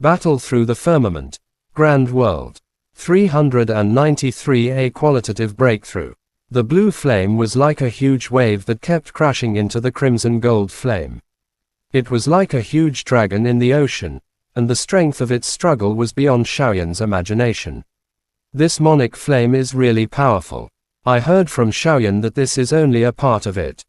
Battle through the firmament. Grand world. 393 A qualitative breakthrough. The blue flame was like a huge wave that kept crashing into the crimson gold flame. It was like a huge dragon in the ocean, and the strength of its struggle was beyond Xiaoyan's imagination. This monic flame is really powerful. I heard from Xiaoyan that this is only a part of it.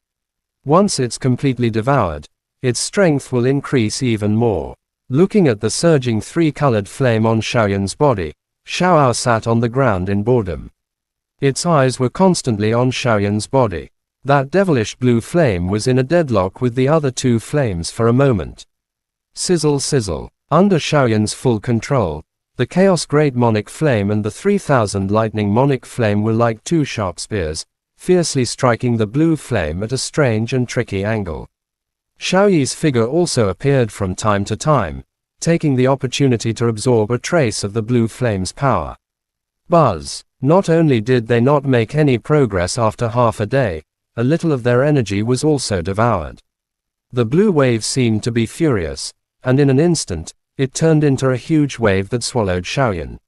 Once it's completely devoured, its strength will increase even more. Looking at the surging three-colored flame on Xiaoyan's body, Xiaoao sat on the ground in boredom. Its eyes were constantly on Xiaoyan's body. That devilish blue flame was in a deadlock with the other two flames for a moment. Sizzle sizzle. Under Xiaoyan's full control, the Chaos Great Monic Flame and the 3000 Lightning Monic Flame were like two sharp spears, fiercely striking the blue flame at a strange and tricky angle. Xiaoyi's figure also appeared from time to time, taking the opportunity to absorb a trace of the blue flame's power. Buzz. Not only did they not make any progress after half a day, a little of their energy was also devoured. The blue wave seemed to be furious, and in an instant, it turned into a huge wave that swallowed Xiaoyan.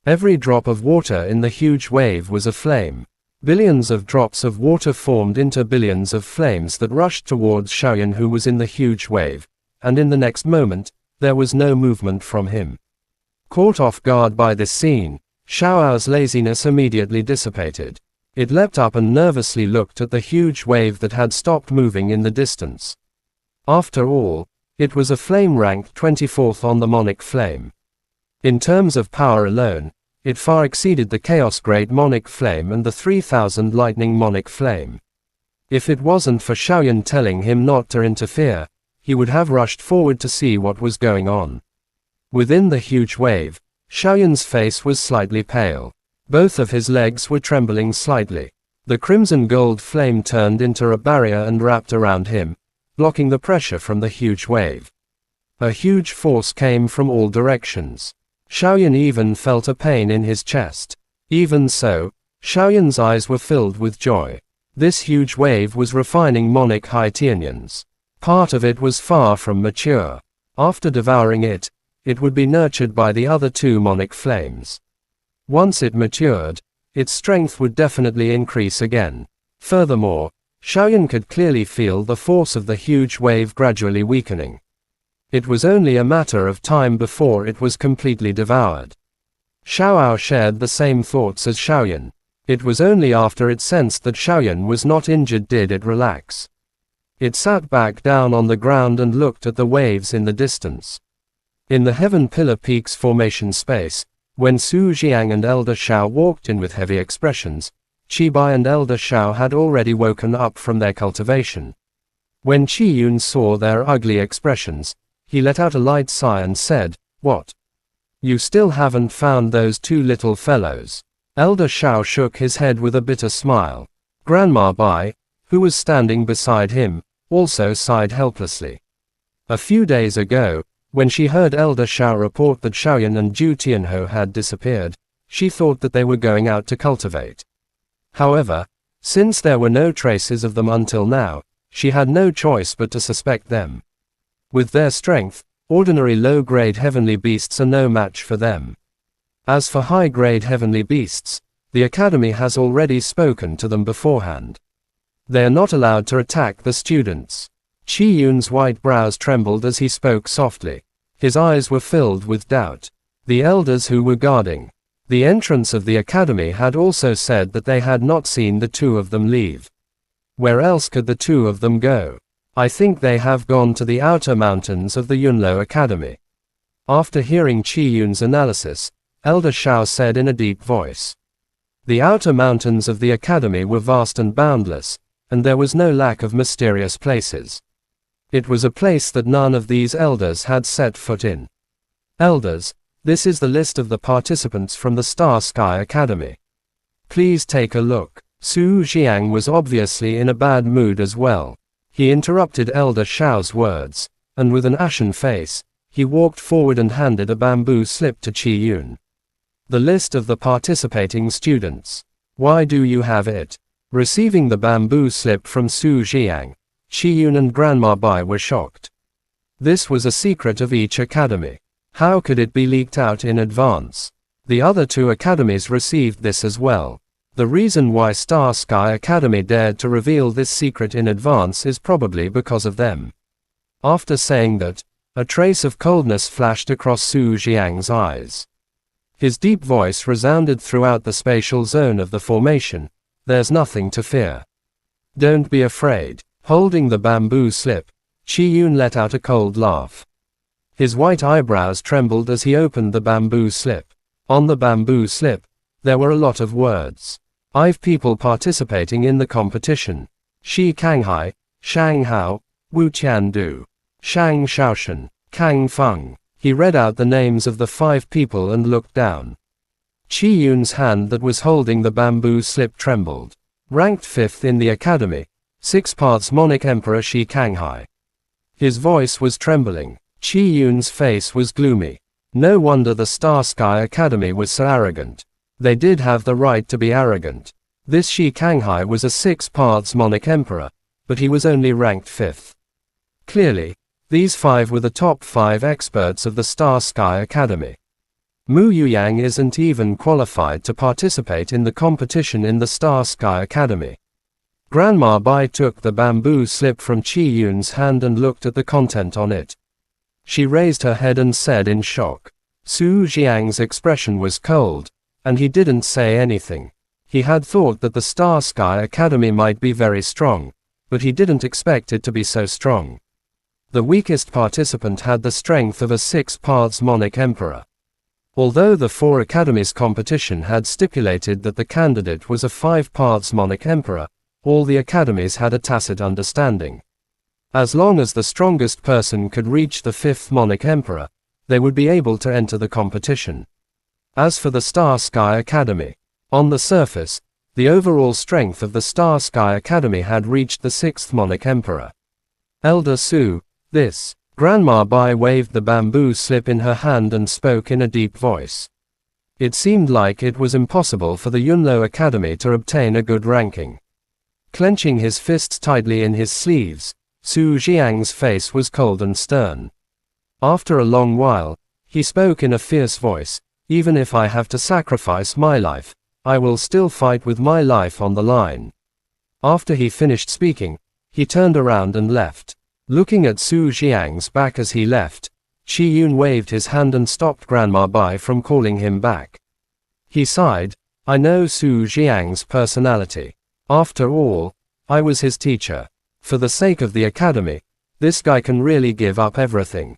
Every drop of water in the huge wave was a flame. Billions of drops of water formed into billions of flames that rushed towards Xiaoyan, who was in the huge wave, and in the next moment, there was no movement from him. Caught off guard by this scene, Xiaoao's laziness immediately dissipated. It leapt up and nervously looked at the huge wave that had stopped moving in the distance. After all, it was a flame ranked 24th on the Monic Flame. In terms of power alone, it far exceeded the Chaos Great Monic Flame and the 3000 Lightning Monic Flame. If it wasn't for Xiaoyan telling him not to interfere, he would have rushed forward to see what was going on. Within the huge wave, Xiaoyan's face was slightly pale. Both of his legs were trembling slightly. The crimson gold flame turned into a barrier and wrapped around him, blocking the pressure from the huge wave. A huge force came from all directions. Xiaoyan even felt a pain in his chest. Even so, Xiaoyan's eyes were filled with joy. This huge wave was refining Monic High Tianyans. Part of it was far from mature. After devouring it, it would be nurtured by the other two Monic Flames. Once it matured, its strength would definitely increase again. Furthermore, Xiaoyan could clearly feel the force of the huge wave gradually weakening. It was only a matter of time before it was completely devoured. Xiaoao shared the same thoughts as Xiaoyan. It was only after it sensed that Xiaoyan was not injured did it relax. It sat back down on the ground and looked at the waves in the distance. In the Heaven Pillar Peaks formation space, when Su Jiang and Elder Xiao walked in with heavy expressions, Qi Bai and Elder Xiao had already woken up from their cultivation. When Qi Yun saw their ugly expressions, he let out a light sigh and said, "What? You still haven't found those two little fellows?" Elder Xiao shook his head with a bitter smile. Grandma Bai, who was standing beside him, also sighed helplessly. A few days ago, when she heard Elder Xiao report that Xiaoyan and Zhu Tianhou had disappeared, she thought that they were going out to cultivate. However, since there were no traces of them until now, she had no choice but to suspect them. With their strength, ordinary low-grade heavenly beasts are no match for them. As for high-grade heavenly beasts, the Academy has already spoken to them beforehand. They are not allowed to attack the students. Qi Yun's white brows trembled as he spoke softly. His eyes were filled with doubt. The elders who were guarding the entrance of the academy had also said that they had not seen the two of them leave. Where else could the two of them go? I think they have gone to the outer mountains of the Yunlo Academy. After hearing Qi Yun's analysis, Elder Xiao said in a deep voice. The outer mountains of the academy were vast and boundless, and there was no lack of mysterious places. It was a place that none of these elders had set foot in. Elders, this is the list of the participants from the Star Sky Academy. Please take a look. Su Jiang was obviously in a bad mood as well. He interrupted Elder Xiao's words, and with an ashen face, he walked forward and handed a bamboo slip to Qi Yun. The list of the participating students. Why do you have it? Receiving the bamboo slip from Su Jiang, Qi Yun and Grandma Bai were shocked. This was a secret of each academy. How could it be leaked out in advance? The other two academies received this as well. The reason why Star Sky Academy dared to reveal this secret in advance is probably because of them. After saying that, a trace of coldness flashed across Su Jiang's eyes. His deep voice resounded throughout the spatial zone of the formation. There's nothing to fear. Don't be afraid. Holding the bamboo slip, Qi Yun let out a cold laugh. His white eyebrows trembled as he opened the bamboo slip. On the bamboo slip, there were a lot of words. 5 people participating in the competition. Shi Kanghai, Shang Hao, Wu Tiandu, Shang Shaoshan, Kang Feng. He read out the names of the 5 people and looked down. Qi Yun's hand that was holding the bamboo slip trembled. Ranked 5th in the academy, 6 parts Monic Emperor Shi Kanghai. His voice was trembling. Qi Yun's face was gloomy. No wonder the Star Sky Academy was so arrogant. They did have the right to be arrogant. This Shi Kanghai was a 6 parts Monic Emperor, but he was only ranked 5th. Clearly, these 5 were the top 5 experts of the Star Sky Academy. Mu Yuyang isn't even qualified to participate in the competition in the Star Sky Academy. Grandma Bai took the bamboo slip from Qi Yun's hand and looked at the content on it. She raised her head and said in shock. Su Jiang's expression was cold, and he didn't say anything. He had thought that the Star Sky Academy might be very strong, but he didn't expect it to be so strong. The weakest participant had the strength of a 6 parts Monic Emperor. Although the 4 academies competition had stipulated that the candidate was a 5 parts Monic Emperor, all the academies had a tacit understanding. As long as the strongest person could reach the 5th Monic Emperor, they would be able to enter the competition. As for the Star Sky Academy, on the surface, the overall strength of the Star Sky Academy had reached the 6th Monic Emperor. Elder Su, this. Grandma Bai waved the bamboo slip in her hand and spoke in a deep voice. It seemed like it was impossible for the Yunlo Academy to obtain a good ranking. Clenching his fists tightly in his sleeves, Su Jiang's face was cold and stern. After a long while, he spoke in a fierce voice, even if I have to sacrifice my life, I will still fight with my life on the line. After he finished speaking, he turned around and left. Looking at Su Jiang's back as he left, Qi Yun waved his hand and stopped Grandma Bai from calling him back. He sighed, I know Su Jiang's personality. After all, I was his teacher. For the sake of the academy, this guy can really give up everything.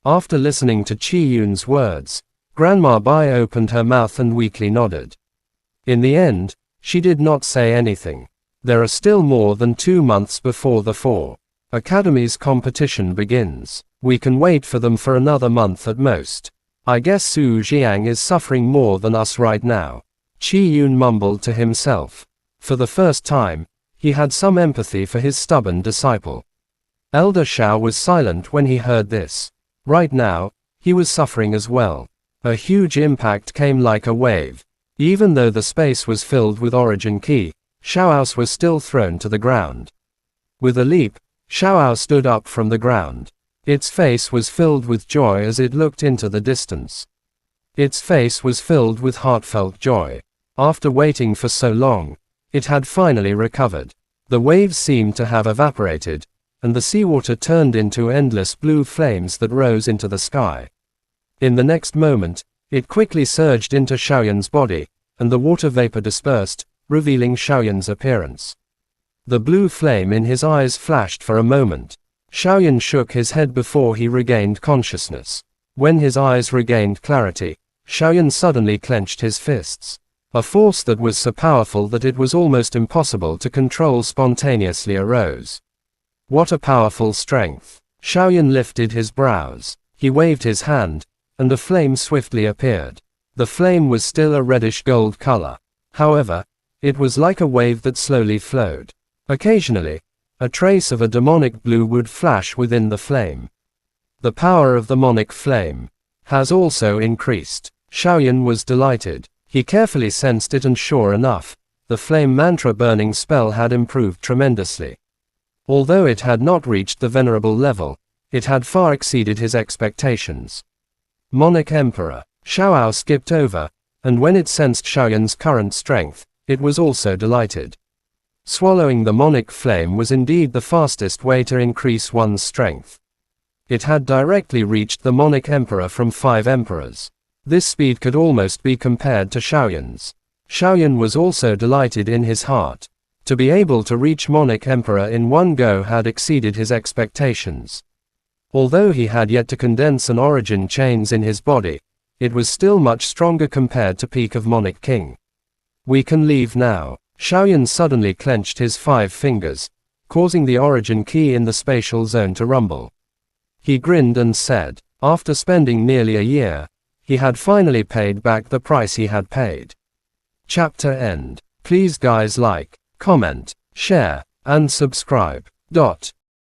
After listening to Qi Yun's words, Grandma Bai opened her mouth and weakly nodded. In the end, she did not say anything. There are still more than 2 months before the 4 academies competition begins. We can wait for them for another month at most. I guess Su Jiang is suffering more than us right now. Qi Yun mumbled to himself. For the first time, he had some empathy for his stubborn disciple. Elder Shao was silent when he heard this. Right now, he was suffering as well. A huge impact came like a wave. Even though the space was filled with origin ki, Xiao's was still thrown to the ground. With a leap, Xiao stood up from the ground. Its face was filled with joy as it looked into the distance. Its face was filled with heartfelt joy. After waiting for so long, it had finally recovered. The waves seemed to have evaporated, and the seawater turned into endless blue flames that rose into the sky. In the next moment, it quickly surged into Xiaoyan's body, and the water vapor dispersed, revealing Xiaoyan's appearance. The blue flame in his eyes flashed for a moment. Xiaoyan shook his head before he regained consciousness. When his eyes regained clarity, Xiaoyan suddenly clenched his fists. A force that was so powerful that it was almost impossible to control spontaneously arose. What a powerful strength! Xiaoyan lifted his brows. He waved his hand, and a flame swiftly appeared. The flame was still a reddish gold color. However, it was like a wave that slowly flowed. Occasionally, a trace of a demonic blue would flash within the flame. The power of the demonic flame has also increased. Xiaoyan was delighted. He carefully sensed it, and sure enough, the flame mantra burning spell had improved tremendously. Although it had not reached the venerable level, it had far exceeded his expectations. Monarch Emperor. Xiao skipped over, and when it sensed Xiaoyan's current strength, it was also delighted. Swallowing the Monarch flame was indeed the fastest way to increase one's strength. It had directly reached the Monarch Emperor from 5 emperors. This speed could almost be compared to Xiaoyan's. Xiaoyan was also delighted in his heart. To be able to reach Monarch Emperor in one go had exceeded his expectations. Although he had yet to condense an origin chains in his body, it was still much stronger compared to peak of Monarch King. We can leave now. Xiaoyan suddenly clenched his 5 fingers, causing the origin key in the spatial zone to rumble. He grinned and said, after spending nearly a year, he had finally paid back the price he had paid. Chapter end. Please guys like, comment, share, and subscribe.